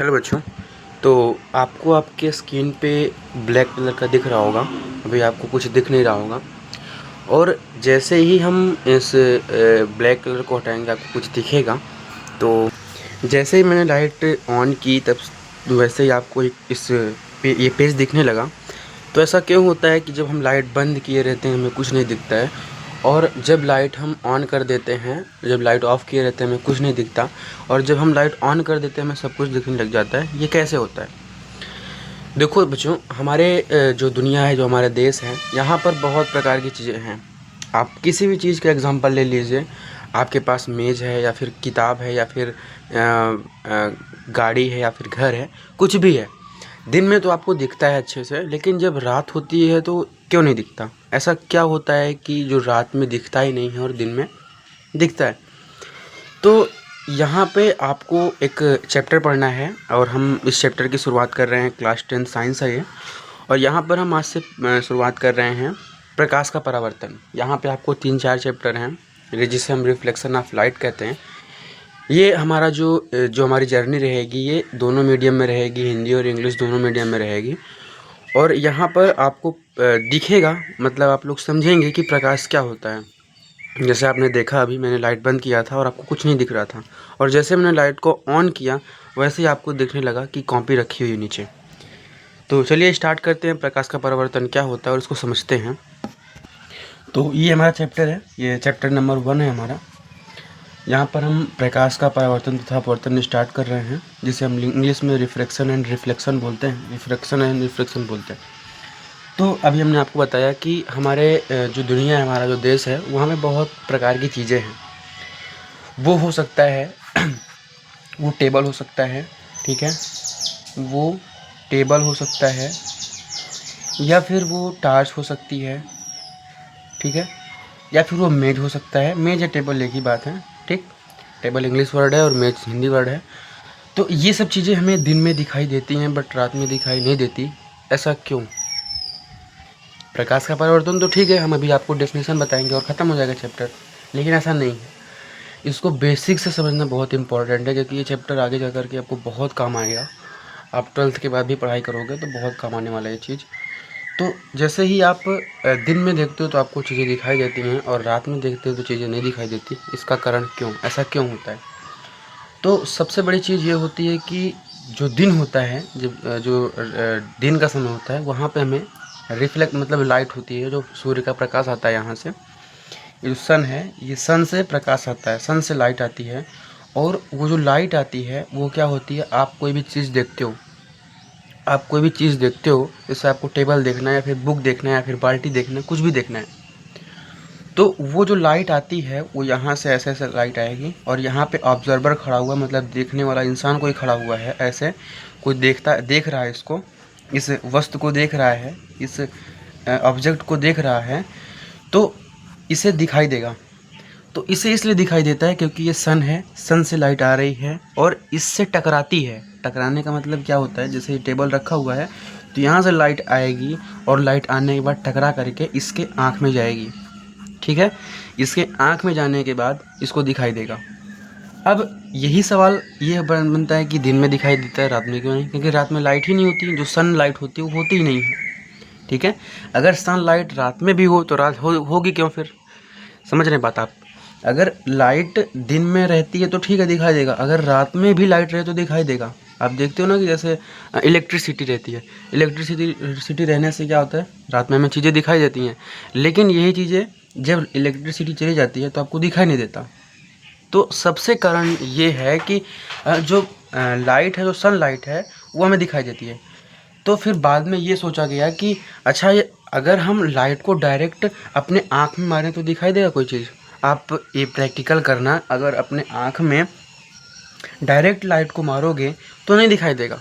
Hello बच्चों। तो आपको आपके स्क्रीन पे ब्लैक कलर का दिख रहा होगा। अभी आपको कुछ दिख नहीं रहा होगा। और जैसे ही हम इस ब्लैक कलर को हटाएंगे आपको कुछ दिखेगा। तो जैसे ही मैंने लाइट ऑन की तब वैसे ही आपको ये पेज दिखने लगा। तो ऐसा क्यों होता है कि जब हम लाइट बंद किए रहते हैं हमें कुछ नहीं दिखता है, और जब लाइट हम ऑन कर देते हैं, जब लाइट ऑफ़ किए रहते हैं हमें कुछ नहीं दिखता, और जब हम लाइट ऑन कर देते हैं हमें सब कुछ दिखने लग जाता है। ये कैसे होता है? देखो बच्चों, हमारे जो दुनिया है, जो हमारे देश है, यहाँ पर बहुत प्रकार की चीज़ें हैं। आप किसी भी चीज़ का एग्जांपल ले लीजिए। आपके पास मेज़ है या फिर किताब है या फिर गाड़ी है या फिर घर है, कुछ भी है। दिन में तो आपको दिखता है अच्छे से, लेकिन जब रात होती है तो क्यों नहीं दिखता? ऐसा क्या होता है कि जो रात में दिखता ही नहीं है और दिन में दिखता है? तो यहाँ पे आपको एक चैप्टर पढ़ना है और हम इस चैप्टर की शुरुआत कर रहे हैं। क्लास 10 साइंस है ये। और यहाँ पर हम आज से शुरुआत कर रहे हैं प्रकाश का परावर्तन। यहाँ पे आपको 3-4 चैप्टर हैं जिसे हम रिफ्लेक्शन ऑफ लाइट कहते हैं। ये हमारा जो हमारी जर्नी रहेगी, ये दोनों मीडियम में रहेगी, हिंदी और इंग्लिश दोनों मीडियम में रहेगी। और यहाँ पर आपको दिखेगा, मतलब आप लोग समझेंगे कि प्रकाश क्या होता है। जैसे आपने देखा, अभी मैंने लाइट बंद किया था और आपको कुछ नहीं दिख रहा था, और जैसे मैंने लाइट को ऑन किया वैसे ही आपको दिखने लगा कि कॉपी रखी हुई नीचे। तो चलिए स्टार्ट करते हैं, प्रकाश का परावर्तन क्या होता है और इसको समझते हैं। तो ये हमारा चैप्टर है, ये चैप्टर नंबर 1 है हमारा। यहाँ पर हम प्रकाश का परावर्तन तथा अपवर्तन स्टार्ट कर रहे हैं, जिसे हम इंग्लिश में रिफ्रैक्शन एंड रिफ्लेक्शन बोलते हैं। बोलते हैं। तो अभी हमने आपको बताया कि हमारे जो दुनिया है, हमारा जो देश है, वहाँ में बहुत प्रकार की चीज़ें हैं। वो हो सकता है वो टेबल हो सकता है, ठीक है, वो टेबल हो सकता है, या फिर वो टार्च हो सकती है, ठीक है, या फिर वो मेज हो सकता है। मेज या टेबल एक ही बात है, ठीक। टेबल इंग्लिश वर्ड है और मेज हिंदी वर्ड है। तो ये सब चीज़ें हमें दिन में दिखाई देती हैं बट रात में दिखाई नहीं देती। ऐसा क्यों? प्रकाश का परावर्तन तो ठीक है, हम अभी आपको डेफिनेशन बताएंगे और ख़त्म हो जाएगा चैप्टर, लेकिन ऐसा नहीं है। इसको बेसिक से समझना बहुत इंपॉर्टेंट है, क्योंकि ये चैप्टर आगे जा कर के आपको बहुत काम आएगा। आप 12th के बाद भी पढ़ाई करोगे तो बहुत काम आने वाला है ये चीज़। तो जैसे ही आप दिन में देखते हो तो आपको चीज़ें दिखाई देती हैं और रात में देखते हो तो चीज़ें नहीं दिखाई देती। इसका कारण क्यों, ऐसा क्यों होता है? तो सबसे बड़ी चीज़ ये होती है कि जो दिन होता है, जब दिन का समय होता है, वहाँ पे हमें रिफ्लेक्ट मतलब लाइट होती है, जो सूर्य का प्रकाश आता है यहाँ से। ये जो सन है, ये सन से प्रकाश आता है, सन से लाइट आती है। और वो जो लाइट आती है वो क्या होती है, आप कोई भी चीज़ देखते हो, जैसे आपको टेबल देखना है या फिर बुक देखना है या फिर बाल्टी देखना है, कुछ भी देखना है, तो वो जो लाइट आती है वो यहाँ से ऐसे ऐसे लाइट आएगी, और यहाँ पे ऑब्जर्वर खड़ा हुआ, मतलब देखने वाला इंसान कोई खड़ा हुआ है, ऐसे कोई देख रहा है इसको, इस वस्तु को देख रहा है, इस ऑब्जेक्ट को देख रहा है, तो इसे दिखाई देगा। तो इसे इसलिए दिखाई देता है क्योंकि ये सन है, सन से लाइट आ रही है और इससे टकराती है। टकराने का मतलब क्या होता है, जैसे ये टेबल रखा हुआ है तो यहाँ से लाइट आएगी और लाइट आने के बाद टकरा करके इसके आँख में जाएगी, ठीक है। इसके आँख में जाने के बाद इसको दिखाई देगा। अब यही सवाल ये बनता है कि दिन में दिखाई देता है, रात में क्यों नहीं? क्योंकि रात में लाइट ही नहीं होती, जो सन लाइट होती है वो होती ही नहीं है, ठीक है। अगर सन लाइट रात में भी हो तो रात होगी क्यों फिर? समझ रहे हैं बात आप? अगर लाइट दिन में रहती है तो ठीक है, दिखाई देगा। अगर रात में भी लाइट रहे तो दिखाई देगा। आप देखते हो ना कि जैसे इलेक्ट्रिसिटी रहती है, इलेक्ट्रिसिटी रहने से क्या होता है, रात में हमें चीज़ें दिखाई देती हैं, लेकिन यही चीज़ें जब इलेक्ट्रिसिटी चली जाती है तो आपको दिखाई नहीं देता। तो सबसे कारण ये है कि जो लाइट है, जो सन लाइट है, वो हमें दिखाई देती है। तो फिर बाद में ये सोचा गया कि अच्छा, ये अगर हम लाइट को डायरेक्ट अपने आँख में मारें तो दिखाई देगा कोई चीज़? आप ये प्रैक्टिकल करना, अगर अपने आँख में डायरेक्ट लाइट को मारोगे तो नहीं दिखाई देगा।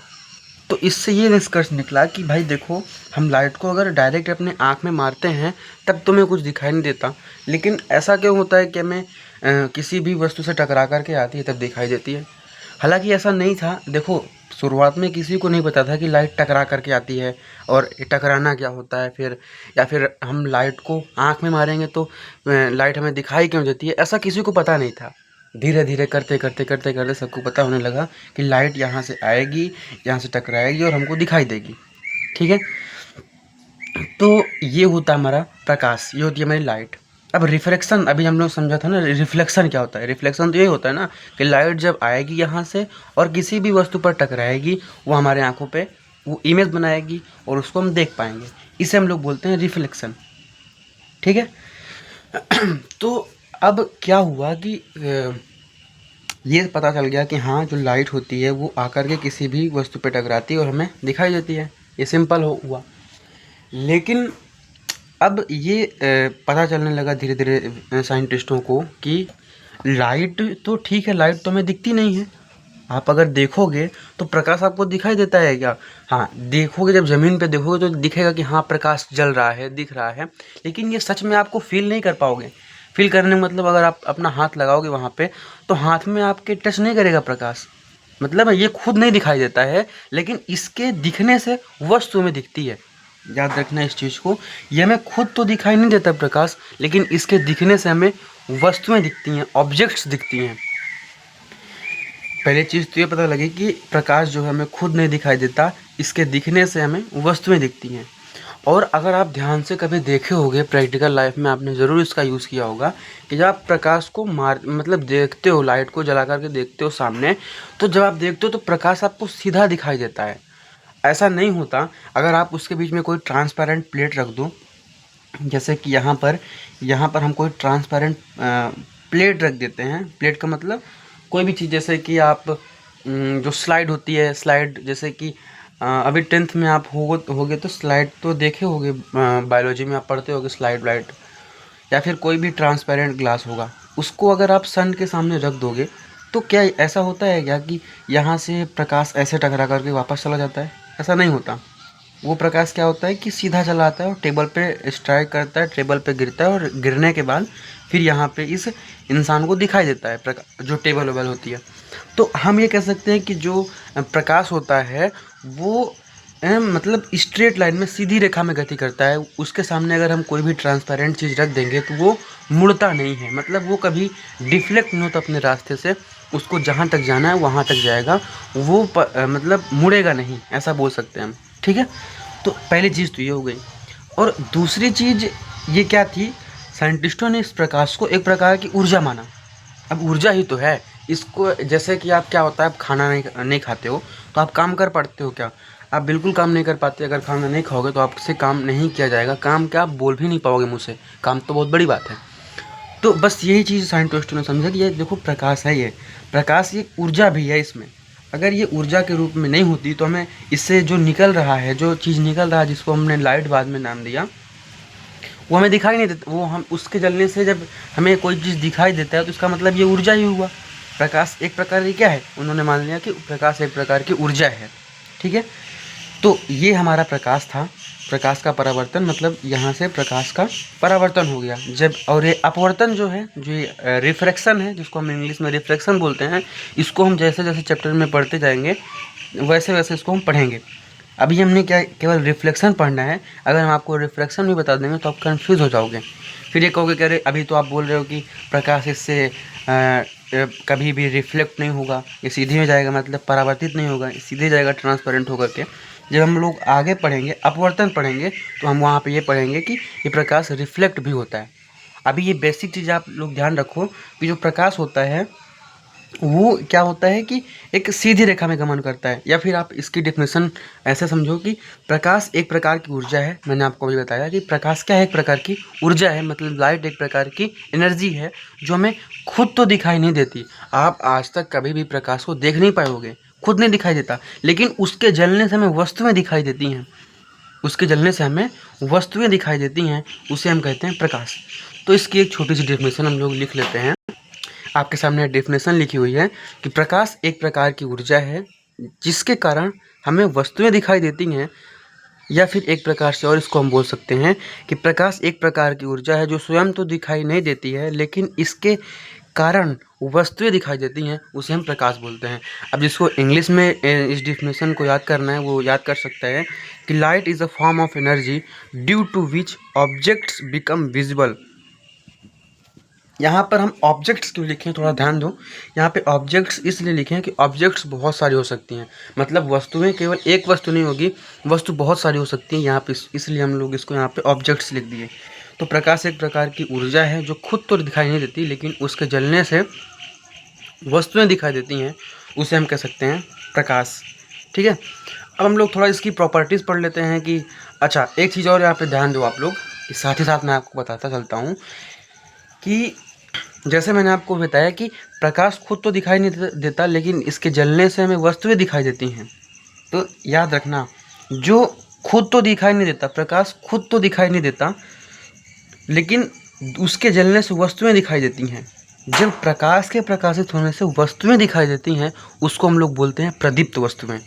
तो इससे ये निष्कर्ष निकला कि भाई देखो, हम लाइट को अगर डायरेक्ट अपने आँख में मारते हैं तब तुम्हें कुछ दिखाई नहीं देता, लेकिन ऐसा क्यों होता है कि हमें किसी भी वस्तु से टकरा करके आती है तब दिखाई देती है। हालांकि ऐसा नहीं था। देखो, शुरुआत में किसी को नहीं पता था कि लाइट टकरा करके आती है और टकराना क्या होता है, फिर या फिर हम लाइट को आँख में मारेंगे तो लाइट हमें दिखाई क्यों देती है, ऐसा किसी को पता नहीं था। धीरे धीरे करते करते करते करते सबको पता होने लगा कि लाइट यहाँ से आएगी, यहाँ से टकराएगी और हमको दिखाई देगी। ठीक है, तो ये होता है हमारा प्रकाश, ये होती है हमारी लाइट। अब रिफ्लेक्शन अभी हम लोग समझा था ना, रिफ्लेक्शन क्या होता है। रिफ्लेक्शन तो ये होता है ना कि लाइट जब आएगी यहाँ से और किसी भी वस्तु पर टकराएगी, वो हमारे आंखों पे वो इमेज बनाएगी और उसको हम देख पाएंगे। इसे हम लोग बोलते हैं रिफ्लेक्शन। ठीक है, तो अब क्या हुआ कि ये पता चल गया कि हाँ, जो लाइट होती है वो आकर के किसी भी वस्तु पे टकराती है और हमें दिखाई देती है। ये सिंपल हुआ। लेकिन अब ये पता चलने लगा धीरे धीरे साइंटिस्टों को कि लाइट तो ठीक है, लाइट तो हमें दिखती नहीं है। आप अगर देखोगे तो प्रकाश आपको दिखाई देता है क्या? हाँ, देखोगे, जब ज़मीन पे देखोगे तो दिखेगा कि हाँ, प्रकाश जल रहा है, दिख रहा है। लेकिन ये सच में आपको फील नहीं कर पाओगे। फील करने मतलब अगर आप अपना हाथ लगाओगे वहाँ पे तो हाथ में आपके टच नहीं करेगा प्रकाश। मतलब ये खुद नहीं दिखाई देता है, लेकिन इसके दिखने से वस्तु में दिखती है। याद रखना इस चीज़ को। ये हमें खुद तो दिखाई नहीं देता प्रकाश, लेकिन इसके दिखने से हमें वस्तुएं दिखती हैं, ऑब्जेक्ट्स दिखती हैं। पहले चीज़ तो ये पता लगी कि प्रकाश जो है हमें खुद नहीं दिखाई देता, इसके दिखने से हमें वस्तुएं दिखती हैं। और अगर आप ध्यान से कभी देखे होंगे प्रैक्टिकल लाइफ में, आपने ज़रूर इसका यूज़ किया होगा कि जब आप प्रकाश को मतलब देखते हो, लाइट को जला करके देखते हो सामने, तो जब आप देखते हो तो प्रकाश आपको सीधा दिखाई देता है। ऐसा नहीं होता अगर आप उसके बीच में कोई ट्रांसपेरेंट प्लेट रख दो। जैसे कि यहाँ पर हम कोई ट्रांसपेरेंट प्लेट रख देते हैं। प्लेट का मतलब कोई भी चीज़, जैसे कि आप जो स्लाइड होती है, स्लाइड जैसे कि अभी 10th में आप होगे तो स्लाइड तो देखे होगे, बायोलॉजी में आप पढ़ते होगे स्लाइड वाइड, या फिर कोई भी ट्रांसपेरेंट ग्लास होगा। उसको अगर आप सन के सामने रख दोगे तो क्या ऐसा होता है क्या कि यहाँ से प्रकाश ऐसे टकरा करके वापस चला जाता है? ऐसा नहीं होता। वो प्रकाश क्या होता है कि सीधा चला आता है और टेबल पे स्ट्राइक करता है, टेबल पे गिरता है और गिरने के बाद फिर यहाँ पे इस इंसान को दिखाई देता है प्रकाश, जो टेबल वेबल होती है। तो हम ये कह सकते हैं कि जो प्रकाश होता है वो मतलब स्ट्रेट लाइन में, सीधी रेखा में गति करता है। उसके सामने अगर हम कोई भी ट्रांसपेरेंट चीज़ रख देंगे तो वो मुड़ता नहीं है, मतलब वो कभी डिफ्लेक्ट नहीं होता अपने रास्ते से। उसको जहाँ तक जाना है वहाँ तक जाएगा, वो मतलब मुड़ेगा नहीं, ऐसा बोल सकते हैं हम। ठीक है, तो पहली चीज़ तो ये हो गई। और दूसरी चीज़ ये क्या थी, साइंटिस्टों ने इस प्रकाश को एक प्रकार की ऊर्जा माना। अब ऊर्जा ही तो है इसको। जैसे कि आप क्या होता है, आप खाना नहीं खाते हो तो आप काम कर पाते हो क्या? आप बिल्कुल काम नहीं कर पाते। अगर खाना नहीं खाओगे तो आपसे काम नहीं किया जाएगा। काम क्या, आप बोल भी नहीं पाओगे मुँह से, काम तो बहुत बड़ी बात है। तो बस यही चीज़ साइंटिस्टों ने समझा कि ये देखो प्रकाश है, ये प्रकाश, ये ऊर्जा भी है इसमें। अगर ये ऊर्जा के रूप में नहीं होती तो हमें इससे जो निकल रहा है, जो चीज़ निकल रहा है, जिसको हमने लाइट बाद में नाम दिया, वो हमें दिखाई नहीं देता। वो हम उसके जलने से जब हमें कोई चीज़ दिखाई देता है तो इसका मतलब ये ऊर्जा ही हुआ। प्रकाश एक प्रकार की क्या है, उन्होंने मान लिया कि प्रकाश एक प्रकार की ऊर्जा है। ठीक है, तो ये हमारा प्रकाश था। प्रकाश का परावर्तन मतलब यहाँ से प्रकाश का परावर्तन हो गया जब, और ये अपवर्तन जो है, जो ये रिफ्रैक्शन है, जिसको हम इंग्लिश में रिफ्लेक्शन बोलते हैं, इसको हम जैसे जैसे चैप्टर में पढ़ते जाएंगे वैसे वैसे इसको हम पढ़ेंगे। अभी हमने क्या केवल रिफ्लेक्शन पढ़ना है। अगर हम आपको रिफ्लेक्शन भी बता देंगे तो आप कन्फ्यूज़ हो जाओगे। फिर ये कहोगे कि अरे अभी तो आप बोल रहे हो कि प्रकाश इससे कभी भी रिफ्लेक्ट नहीं होगा, ये सीधे में जाएगा, मतलब परावर्तित नहीं होगा, सीधे जाएगा ट्रांसपेरेंट होकर के। जब हम लोग आगे पढ़ेंगे, अपवर्तन पढ़ेंगे, तो हम वहाँ पे ये पढ़ेंगे कि ये प्रकाश रिफ्लेक्ट भी होता है। अभी ये बेसिक चीज़ आप लोग ध्यान रखो कि जो प्रकाश होता है वो क्या होता है कि एक सीधी रेखा में गमन करता है। या फिर आप इसकी डेफिनेशन ऐसे समझो कि प्रकाश एक प्रकार की ऊर्जा है। मैंने आपको अभी बताया कि प्रकाश क्या है, एक प्रकार की ऊर्जा है, मतलब लाइट एक प्रकार की एनर्जी है जो हमें खुद तो दिखाई नहीं देती। आप आज तक कभी भी प्रकाश को देख नहीं पाओगे, खुद नहीं दिखाई देता, लेकिन उसके जलने से हमें वस्तुएं दिखाई देती हैं। उसके जलने से हमें वस्तुएं दिखाई देती हैं, उसे हम कहते हैं प्रकाश। तो इसकी एक छोटी सी डेफिनेशन हम लोग लिख लेते हैं। आपके सामने डेफिनेशन लिखी हुई है कि प्रकाश एक प्रकार की ऊर्जा है जिसके कारण हमें वस्तुएं दिखाई देती हैं। या फिर एक प्रकार से और इसको हम बोल सकते हैं कि प्रकाश एक प्रकार की ऊर्जा है जो स्वयं तो दिखाई नहीं देती है, लेकिन इसके कारण वस्तुएं दिखाई देती हैं, उसे हम प्रकाश बोलते हैं। अब जिसको इंग्लिश में इस डेफिनेशन को याद करना है वो याद कर सकता है कि light is a form of energy due to which objects become visible. यहाँ पर हम ऑब्जेक्ट्स क्यों लिखे हैं, थोड़ा ध्यान दो। यहाँ पे ऑब्जेक्ट्स इसलिए लिखे हैं कि ऑब्जेक्ट्स बहुत सारी हो सकती हैं, मतलब वस्तुएं केवल एक वस्तु नहीं होगी, वस्तु बहुत सारी हो सकती हैं यहाँ पे, इसलिए हम लोग इसको यहाँ पे ऑब्जेक्ट्स लिख दिए। तो प्रकाश एक प्रकार की ऊर्जा है जो खुद तो दिखाई नहीं देती, लेकिन उसके जलने से वस्तुएं दिखाई देती हैं, उसे हम कह सकते हैं प्रकाश। ठीक है, अब हम लोग थोड़ा इसकी प्रॉपर्टीज़ पढ़ लेते हैं कि अच्छा, एक चीज़ और यहाँ पे ध्यान दो आप लोग, साथ ही साथ मैं आपको बताता चलता हूँ कि जैसे मैंने आपको बताया कि प्रकाश खुद तो दिखाई नहीं देता, लेकिन इसके जलने से हमें वस्तुएं दिखाई देती हैं। तो याद रखना, जो खुद तो दिखाई नहीं देता, प्रकाश खुद तो दिखाई नहीं देता, लेकिन उसके जलने से वस्तुएं दिखाई देती हैं। जब प्रकाश के प्रकाशित होने से वस्तुएं दिखाई देती हैं, उसको हम लोग बोलते हैं प्रदीप्त वस्तुएं।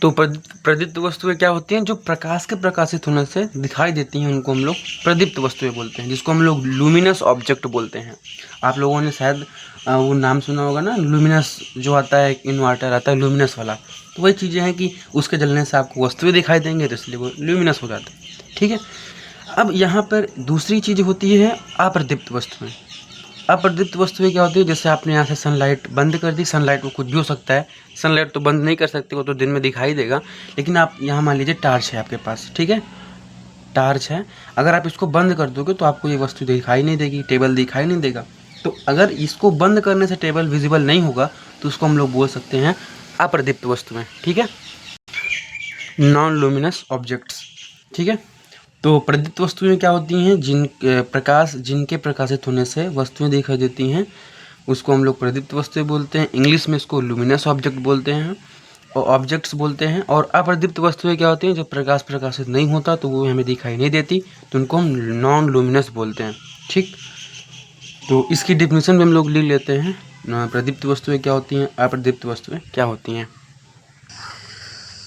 तो प्रदीप्त वस्तुएं क्या होती हैं, जो प्रकाश के प्रकाशित होने से दिखाई देती हैं, उनको हम लोग प्रदीप्त वस्तुएं बोलते हैं, जिसको हम लोग लुमिनस ऑब्जेक्ट बोलते हैं। आप लोगों ने शायद वो नाम सुना होगा ना, लुमिनस जो आता है, इन्वर्टर आता है लुमिनस वाला, तो वही चीज़ें हैं कि उसके जलने से आपको वस्तुएं दिखाई देंगे, तो इसलिए वो लुमिनस हो जाता है। ठीक है, अब यहाँ पर दूसरी चीज़ होती है अप्रदीप्त वस्तुएं। अप्रदीप्त वस्तुएं क्या होती है, जैसे आपने यहाँ से सनलाइट बंद कर दी, सनलाइट में कुछ भी हो सकता है, सनलाइट तो बंद नहीं कर सकते, वो तो दिन में दिखाई देगा, लेकिन आप यहाँ मान लीजिए टार्च है आपके पास, ठीक है, टार्च है, अगर आप इसको बंद कर दोगे तो आपको ये वस्तु दिखाई नहीं देगी, टेबल दिखाई नहीं देगा। तो अगर इसको बंद करने से टेबल विजिबल नहीं होगा, तो उसको हम लोग बोल सकते हैं अप्रदीप्त वस्तुएं। ठीक है, नॉन लुमिनस ऑब्जेक्ट्स। ठीक है, तो प्रदीप्त वस्तुएं क्या होती हैं, जिनके प्रकाशित होने से वस्तुएं दिखाई देती हैं, उसको हम लोग प्रदीप्त वस्तुएं बोलते हैं। इंग्लिश में इसको लुमिनस ऑब्जेक्ट बोलते हैं और ऑब्जेक्ट्स बोलते हैं। और अप्रदीप्त वस्तुएं क्या होती हैं, जब प्रकाश प्रकाशित नहीं होता तो वो हमें दिखाई नहीं देती, तो उनको हम नॉन लुमिनस बोलते हैं। ठीक, तो इसकी डिफिनेशन भी हम लोग लिख लेते हैं, प्रदीप्त वस्तुएं क्या होती हैं, अप्रदीप्त वस्तुएं क्या होती हैं।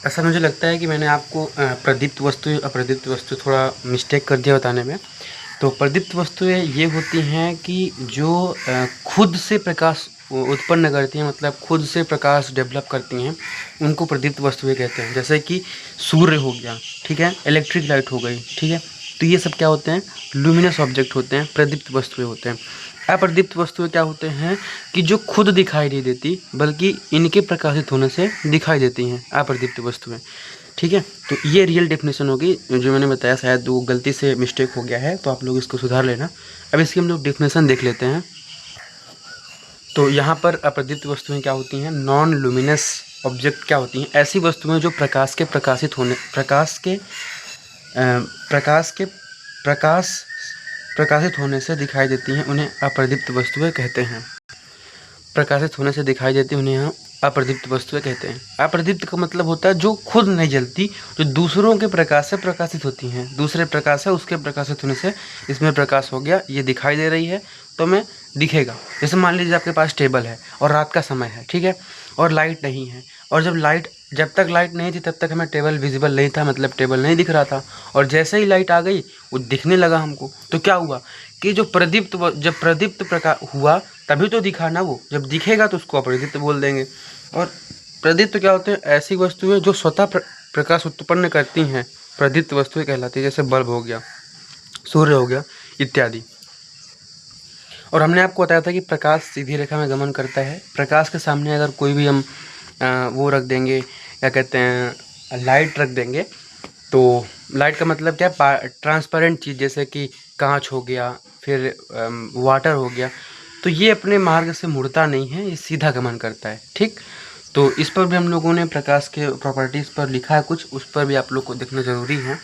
ऐसा मुझे लगता है कि मैंने आपको प्रदीप्त वस्तु अप्रदीप्त वस्तु थोड़ा मिस्टेक कर दिया बताने में। तो प्रदीप्त वस्तुएं ये होती हैं कि जो खुद से प्रकाश उत्पन्न करती हैं, मतलब खुद से प्रकाश डेवलप करती हैं, उनको प्रदीप्त वस्तुएं कहते हैं। जैसे कि सूर्य हो गया, ठीक है, इलेक्ट्रिक लाइट हो गई, ठीक है, तो ये सब क्या होते हैं, लुमिनस ऑब्जेक्ट होते हैं, प्रदीप्त वस्तुएं होते हैं। अप्रदीप्त वस्तुएं क्या होते हैं कि जो खुद दिखाई नहीं देती, बल्कि इनके प्रकाशित होने से दिखाई देती हैं, अप्रदीप्त वस्तुएं। ठीक है, तो ये रियल डेफिनेशन होगी जो मैंने बताया, शायद वो गलती से मिस्टेक हो गया है, तो आप लोग इसको सुधार लेना। अब इसकी हम लोग डेफिनेशन देख लेते हैं। तो यहाँ पर अप्रदीप्त वस्तुएं क्या होती हैं, नॉन लुमिनस ऑब्जेक्ट क्या होती हैं, ऐसी वस्तुएं जो प्रकाश के प्रकाशित होने से दिखाई देती हैं, उन्हें अप्रदीप्त वस्तुएं कहते हैं। प्रकाशित होने से दिखाई देती हैं, उन्हें हम अप्रदीप्त वस्तुएं कहते हैं। अप्रदीप्त का मतलब होता है जो खुद नहीं जलती, जो दूसरों के प्रकाश से प्रकाशित होती हैं। दूसरे प्रकाश है, उसके प्रकाशित होने से इसमें प्रकाश हो गया, ये दिखाई दे रही है तो हमें दिखेगा। जैसे मान लीजिए आपके पास टेबल है और रात का समय है, ठीक है, और लाइट नहीं है, और जब तक लाइट नहीं थी तब तक हमें टेबल विजिबल नहीं था, मतलब टेबल नहीं दिख रहा था, और जैसे ही लाइट आ गई वो दिखने लगा हमको, तो क्या हुआ कि जब प्रदीप्त प्रकाश हुआ तभी तो दिखा ना, वो जब दिखेगा तो उसको अप्रदीप्त बोल देंगे। और प्रदीप्त क्या होते हैं, ऐसी वस्तुएं जो स्वतः प्रकाश उत्पन्न करती हैं, प्रदीप्त वस्तुएं कहलाती है। जैसे बल्ब हो गया, सूर्य हो गया, इत्यादि। और हमने आपको बताया था कि प्रकाश सीधी रेखा में गमन करता है। प्रकाश के सामने अगर कोई भी हम वो रख देंगे, क्या कहते हैं, लाइट रख देंगे, तो लाइट का मतलब क्या है, ट्रांसपेरेंट चीज़, जैसे कि कांच हो गया, फिर वाटर हो गया, तो ये अपने मार्ग से मुड़ता नहीं है, ये सीधा गमन करता है। ठीक, तो इस पर भी हम लोगों ने प्रकाश के प्रॉपर्टीज़ पर लिखा है कुछ, उस पर भी आप लोग को देखना ज़रूरी है।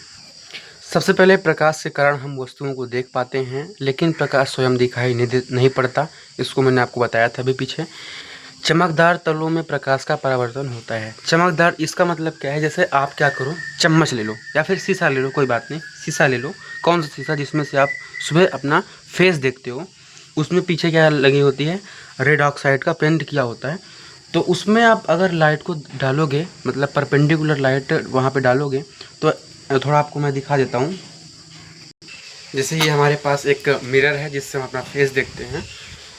सबसे पहले प्रकाश के कारण हम वस्तुओं को देख पाते हैं, लेकिन प्रकाश स्वयं दिखाई नहीं पड़ता, इसको मैंने आपको बताया था अभी पीछे। चमकदार तलों में प्रकाश का परावर्तन होता है। चमकदार, इसका मतलब क्या है, जैसे आप क्या करो, चम्मच ले लो या फिर शीशा ले लो, कोई बात नहीं, शीशा ले लो, कौन सा शीशा, जिसमें से आप सुबह अपना फेस देखते हो, उसमें पीछे क्या लगी होती है, रेड ऑक्साइड का पेंट किया होता है। तो उसमें आप अगर लाइट को डालोगे, मतलब परपेंडिकुलर लाइट वहाँ पे डालोगे, तो थोड़ा आपको मैं दिखा देता हूँ। जैसे ये हमारे पास एक मिरर है जिससे हम अपना फेस देखते हैं,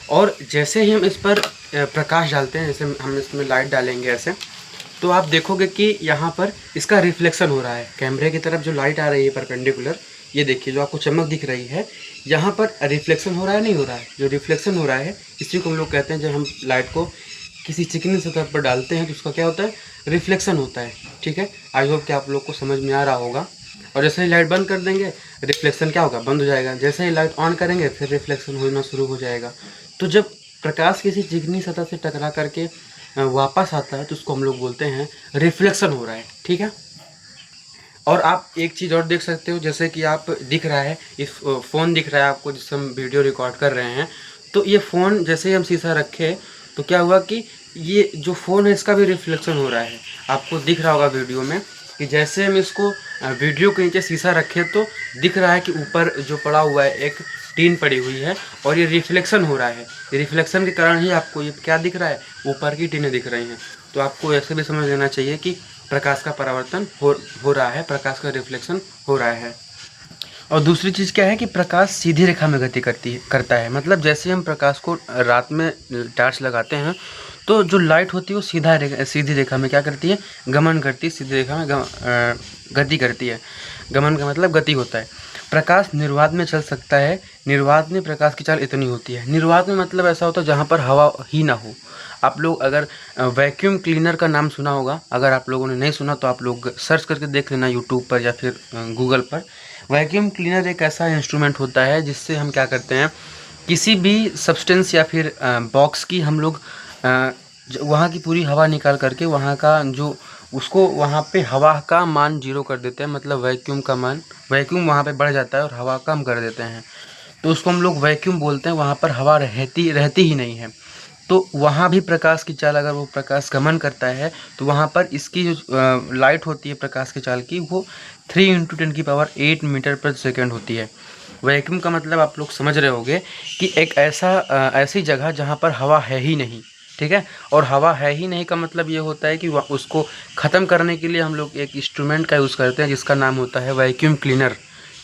और जैसे ही हम इस पर प्रकाश डालते हैं, जैसे हम इसमें लाइट डालेंगे ऐसे, तो आप देखोगे कि यहाँ पर इसका रिफ्लेक्शन हो रहा है, कैमरे की तरफ जो लाइट आ रही है परपेंडिकुलर, ये देखिए जो आपको चमक दिख रही है, यहाँ पर रिफ्लेक्शन हो रहा है नहीं हो रहा है? जो रिफ्लेक्शन हो रहा है इसी को हम लोग कहते हैं, जब हम लाइट को किसी चिकनी सतह पर डालते हैं तो उसका क्या होता है, रिफ्लेक्शन होता है। ठीक है, आई होप कि आप लोग को समझ में आ रहा होगा। और जैसे ही लाइट बंद कर देंगे रिफ्लेक्शन क्या होगा, बंद हो जाएगा। जैसे ही लाइट ऑन करेंगे फिर रिफ्लेक्शन होना शुरू हो जाएगा। तो जब प्रकाश किसी चिकनी सतह से टकरा करके वापस आता है तो उसको हम लोग बोलते हैं रिफ्लेक्शन हो रहा है। ठीक है, और आप एक चीज़ और देख सकते हो, जैसे कि आप दिख रहा है, इस फ़ोन दिख रहा है आपको जिससे हम वीडियो रिकॉर्ड कर रहे हैं। तो ये फ़ोन जैसे ही हम शीशा रखे तो क्या हुआ कि ये जो फ़ोन है इसका भी रिफ्लेक्शन हो रहा है। आपको दिख रहा होगा वीडियो में कि जैसे हम इसको वीडियो के नीचे शीशा रखे तो दिख रहा है कि ऊपर जो पड़ा हुआ है एक टीन पड़ी हुई है और ये रिफ्लेक्शन हो रहा है। रिफ्लेक्शन के कारण ही आपको ये क्या दिख रहा है, ऊपर की टीनें दिख रही हैं। तो आपको ऐसे भी समझ लेना चाहिए कि प्रकाश का परावर्तन हो रहा है, प्रकाश का रिफ्लेक्शन हो रहा है। और दूसरी चीज़ क्या है कि प्रकाश सीधी रेखा में गति करता है। मतलब जैसे हम प्रकाश को रात में टॉर्च लगाते हैं तो जो लाइट होती है वो सीधी रेखा में क्या करती है, गमन करती है, सीधी रेखा में गति करती है। गमन का मतलब गति होता है। प्रकाश निर्वात में चल सकता है। निर्वात में प्रकाश की चाल इतनी होती है। निर्वात में मतलब ऐसा होता है जहाँ पर हवा ही ना हो। आप लोग अगर वैक्यूम क्लीनर का नाम सुना होगा, अगर आप लोगों ने नहीं सुना तो आप लोग सर्च करके देख लेना यूट्यूब पर या फिर गूगल पर। वैक्यूम क्लीनर एक ऐसा इंस्ट्रूमेंट होता है जिससे हम क्या करते हैं, किसी भी सब्सटेंस या फिर बॉक्स की हम लोग वहाँ की पूरी हवा निकाल करके वहाँ का जो उसको वहाँ पे हवा का मान 0 कर देते हैं। मतलब वैक्यूम का मान, वैक्यूम वहाँ पे बढ़ जाता है और हवा कम कर देते हैं, तो उसको हम लोग वैक्यूम बोलते हैं। वहाँ पर हवा रहती ही नहीं है। तो वहाँ भी प्रकाश की चाल, अगर वो प्रकाश गमन करता है तो वहाँ पर इसकी जो लाइट होती है प्रकाश की चाल की, वो 3 × 10⁸ मीटर पर सेकेंड होती है। वैक्यूम का मतलब आप लोग समझ रहे होंगे कि एक ऐसी जगह जहाँ पर हवा है ही नहीं। ठीक है, और हवा है ही नहीं का मतलब ये होता है कि उसको ख़त्म करने के लिए हम लोग एक इंस्ट्रूमेंट का यूज़ करते हैं जिसका नाम होता है वैक्यूम क्लीनर।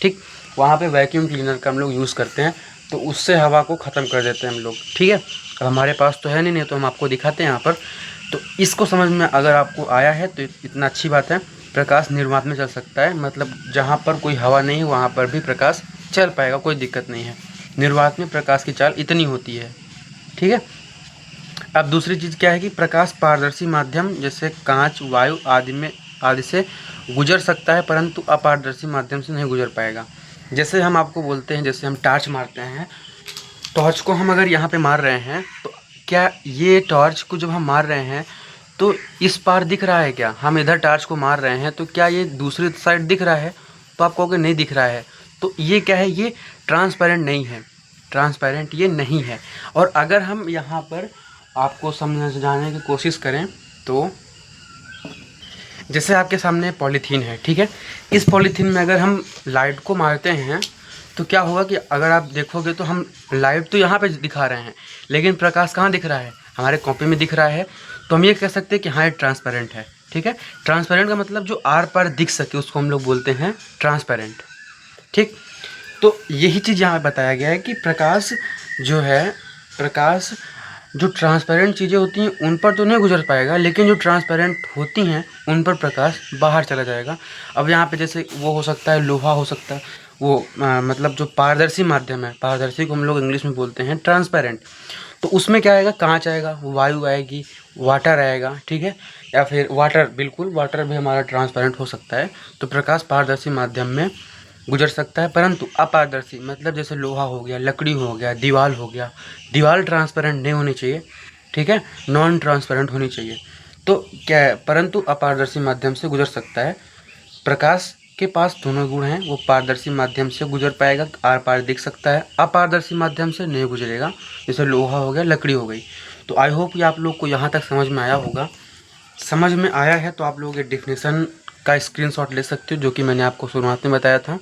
ठीक, वहाँ पे वैक्यूम क्लीनर का हम लोग यूज़ करते हैं, तो उससे हवा को ख़त्म कर देते हैं हम लोग। ठीक है, अब हमारे पास तो है नहीं तो हम आपको दिखाते हैं यहाँ पर। तो इसको समझ में अगर आपको आया है तो इतना अच्छी बात है। प्रकाश निर्वात में चल सकता है, मतलब जहाँ पर कोई हवा नहीं है वहाँ पर भी प्रकाश चल पाएगा, कोई दिक्कत नहीं है। निर्वात में प्रकाश की चाल इतनी होती है। ठीक है, अब दूसरी चीज़ क्या है कि प्रकाश पारदर्शी माध्यम जैसे कांच, वायु आदि से गुजर सकता है, परंतु अपारदर्शी माध्यम से नहीं गुजर पाएगा। जैसे हम आपको बोलते हैं, जैसे हम टॉर्च मारते हैं, टॉर्च को हम अगर यहाँ पे मार रहे हैं तो क्या ये टॉर्च को जब हम मार रहे हैं तो इस पार दिख रहा है क्या? हम इधर टॉर्च को मार रहे हैं तो क्या ये दूसरी साइड दिख रहा है? तो आप कहोगे नहीं दिख रहा है। तो ये क्या है, ये ट्रांसपेरेंट नहीं है, ट्रांसपेरेंट ये नहीं है। और अगर हम यहाँ पर आपको समझाने की कोशिश करें तो जैसे आपके सामने पॉलीथीन है, ठीक है, इस पॉलीथीन में अगर हम लाइट को मारते हैं तो क्या होगा कि अगर आप देखोगे तो हम लाइट तो यहाँ पे दिखा रहे हैं लेकिन प्रकाश कहाँ दिख रहा है, हमारे कॉपी में दिख रहा है। तो हम ये कह सकते हैं कि हाँ ये ट्रांसपेरेंट है। ठीक है, ट्रांसपेरेंट का मतलब जो आर पार दिख सके उसको हम लोग बोलते हैं ट्रांसपेरेंट। ठीक, तो यही चीज़ यहाँ बताया गया है कि प्रकाश जो है, प्रकाश जो ट्रांसपेरेंट चीज़ें होती हैं उन पर तो नहीं गुजर पाएगा, लेकिन जो ट्रांसपेरेंट होती हैं उन पर प्रकाश बाहर चला जाएगा। अब यहाँ पे जैसे वो हो सकता है, लोहा हो सकता है, वो मतलब जो पारदर्शी माध्यम है, पारदर्शी को हम लोग इंग्लिश में बोलते हैं ट्रांसपेरेंट। तो उसमें क्या आएगा, कांच आएगा, वायु आएगी, वाटर आएगा। ठीक है, या फिर वाटर, बिल्कुल वाटर भी हमारा ट्रांसपेरेंट हो सकता है। तो प्रकाश पारदर्शी माध्यम में गुजर सकता है, परंतु अपारदर्शी मतलब जैसे लोहा हो गया, लकड़ी हो गया, दीवार हो गया, दीवार ट्रांसपेरेंट नहीं होनी चाहिए। ठीक है, नॉन ट्रांसपेरेंट होनी चाहिए। तो क्या है, परंतु अपारदर्शी माध्यम से गुजर सकता है। प्रकाश के पास दोनों गुण हैं, वो पारदर्शी माध्यम से गुजर पाएगा, आर पार दिख सकता है, अपारदर्शी माध्यम से नहीं गुजरेगा, जैसे लोहा हो गया, लकड़ी हो गई। तो आई होप कि आप लोग को यहाँ तक समझ में आया होगा। समझ में आया है तो आप लोग ये डेफिनेशन का स्क्रीनशॉट ले सकते हो जो कि मैंने आपको शुरुआत में बताया था।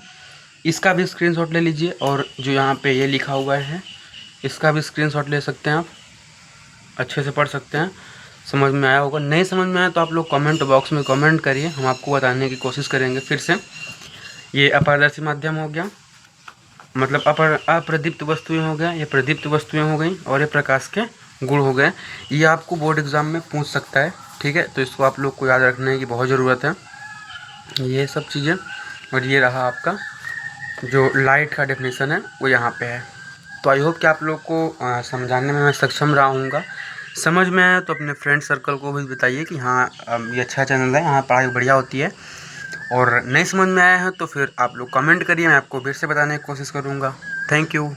इसका भी स्क्रीनशॉट ले लीजिए, और जो यहाँ पे ये लिखा हुआ है इसका भी स्क्रीनशॉट ले सकते हैं, आप अच्छे से पढ़ सकते हैं। समझ में आया होगा, नहीं समझ में आया तो आप लोग कमेंट बॉक्स में कमेंट करिए, हम आपको बताने की कोशिश करेंगे फिर से। ये अपारदर्शी माध्यम हो गया, मतलब अप्रदीप्त वस्तुएं हो गया, ये प्रदीप्त वस्तुएं हो गई, और ये प्रकाश के गुण हो गए। ये आपको बोर्ड एग्जाम में पूछ सकता है। ठीक है, तो इसको आप लोग को याद रखने की बहुत ज़रूरत है, ये सब चीज़ें। और ये रहा आपका जो लाइट का डेफिनेशन है वो यहाँ पे है। तो आई होप कि आप लोग को समझाने में मैं सक्षम रहा हूँगा। समझ में आया तो अपने फ्रेंड सर्कल को भी बताइए कि हाँ ये अच्छा चैनल है, यहाँ पढ़ाई बढ़िया होती है। और नहीं समझ में आया है तो फिर आप लोग कमेंट करिए, मैं आपको फिर से बताने की कोशिश करूँगा। Thank you.